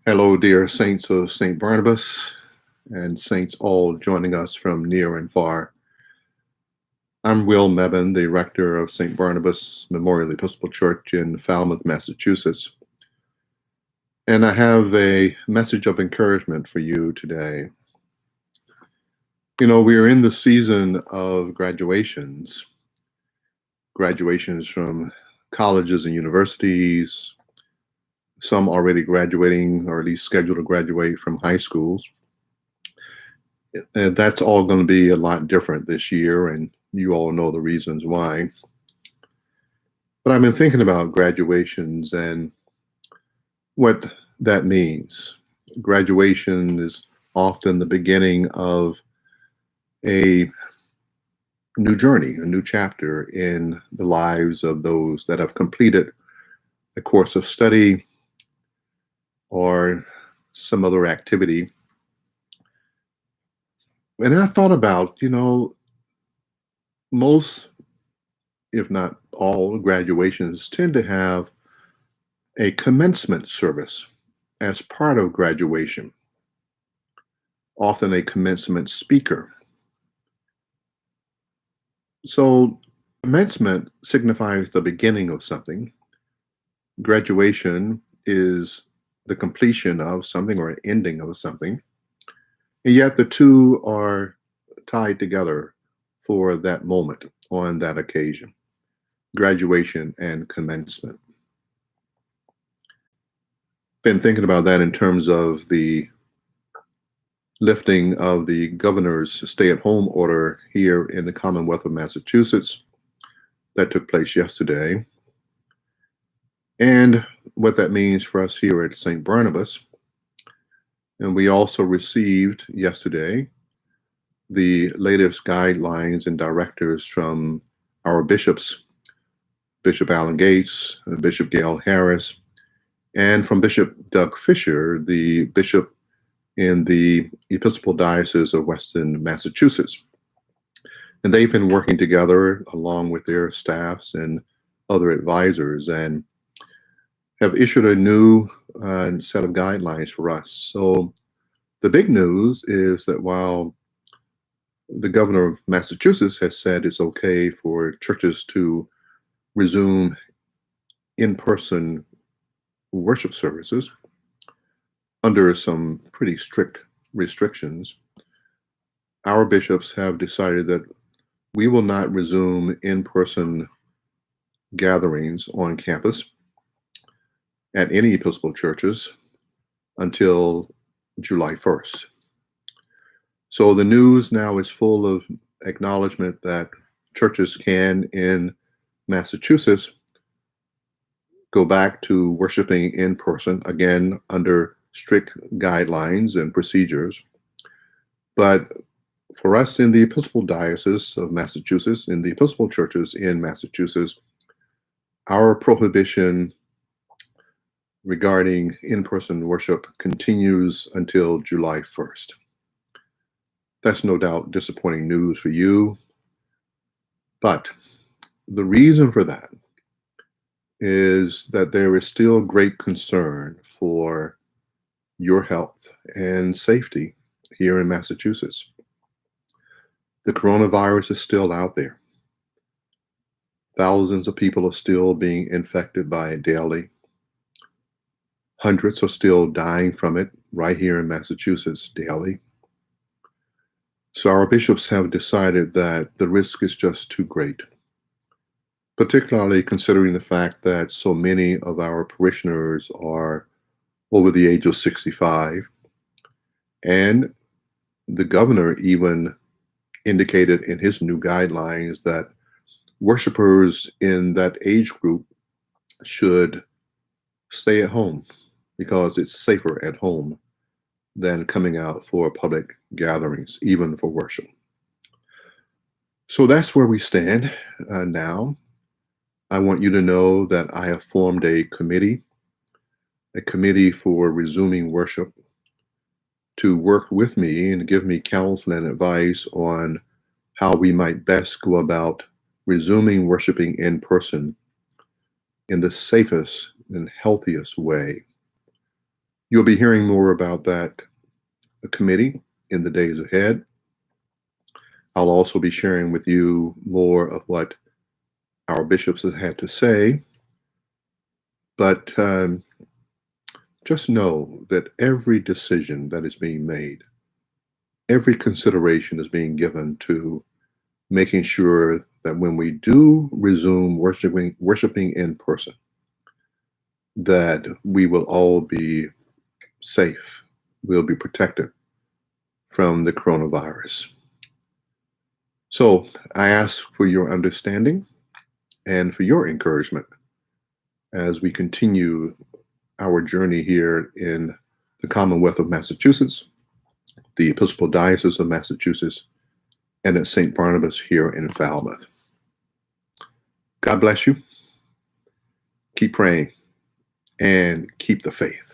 Hello, dear saints of St. Barnabas and saints all joining us from near and far. I'm Will Mebane, the rector of St. Barnabas Memorial Episcopal Church in Falmouth, Massachusetts. And I have a message of encouragement for you today. You know, we are in the season of graduations from colleges and universities, some already graduating or at least scheduled to graduate from high schools. And that's all going to be a lot different this year, and you all know the reasons why. But I've been thinking about graduations and what that means. Graduation is often the beginning of a new journey, a new chapter in the lives of those that have completed a course of study or some other activity. And I thought about, most, if not all, graduations tend to have a commencement service as part of graduation, often a commencement speaker. So commencement signifies the beginning of something. Graduation is the completion of something or an ending of something. And yet the two are tied together for that moment on that occasion, graduation and commencement. Been thinking about that in terms of the lifting of the governor's stay-at-home order here in the Commonwealth of Massachusetts that took place yesterday, and what that means for us here at St. Barnabas. And we also received yesterday the latest guidelines and directives from our bishops, Bishop Alan Gates, Bishop Gail Harris, and from Bishop Doug Fisher, the bishop in the Episcopal Diocese of Western Massachusetts. And they've been working together along with their staffs and other advisors and have issued a new set of guidelines for us. So the big news is that while the governor of Massachusetts has said it's okay for churches to resume in-person worship services under some pretty strict restrictions, our bishops have decided that we will not resume in-person gatherings on campus at any Episcopal churches until July 1st. So the news now is full of acknowledgement that churches can, in Massachusetts, go back to worshiping in person, again, under strict guidelines and procedures. But for us in the Episcopal Diocese of Massachusetts, in the Episcopal churches in Massachusetts, our prohibition regarding in-person worship continues until July 1st. That's no doubt disappointing news for you, but the reason for that is that there is still great concern for your health and safety here in Massachusetts. The coronavirus is still out there. Thousands of people are still being infected by it daily. Hundreds are still dying from it right here in Massachusetts daily. So our bishops have decided that the risk is just too great, particularly considering the fact that so many of our parishioners are over the age of 65. And the governor even indicated in his new guidelines that worshipers in that age group should stay at home because it's safer at home than coming out for public gatherings, even for worship. So that's where we stand now. I want you to know that I have formed a committee for resuming worship, to work with me and give me counsel and advice on how we might best go about resuming worshiping in person in the safest and healthiest way. You'll be hearing more about that committee in the days ahead. I'll also be sharing with you more of what our bishops have had to say. But just know that every decision that is being made, every consideration is being given to making sure that when we do resume worshiping in person, that we will all be safe, we'll be protected from the coronavirus. So I ask for your understanding and for your encouragement as we continue our journey here in the Commonwealth of Massachusetts, the Episcopal Diocese of Massachusetts, and at St. Barnabas here in Falmouth. God bless you. Keep praying and keep the faith.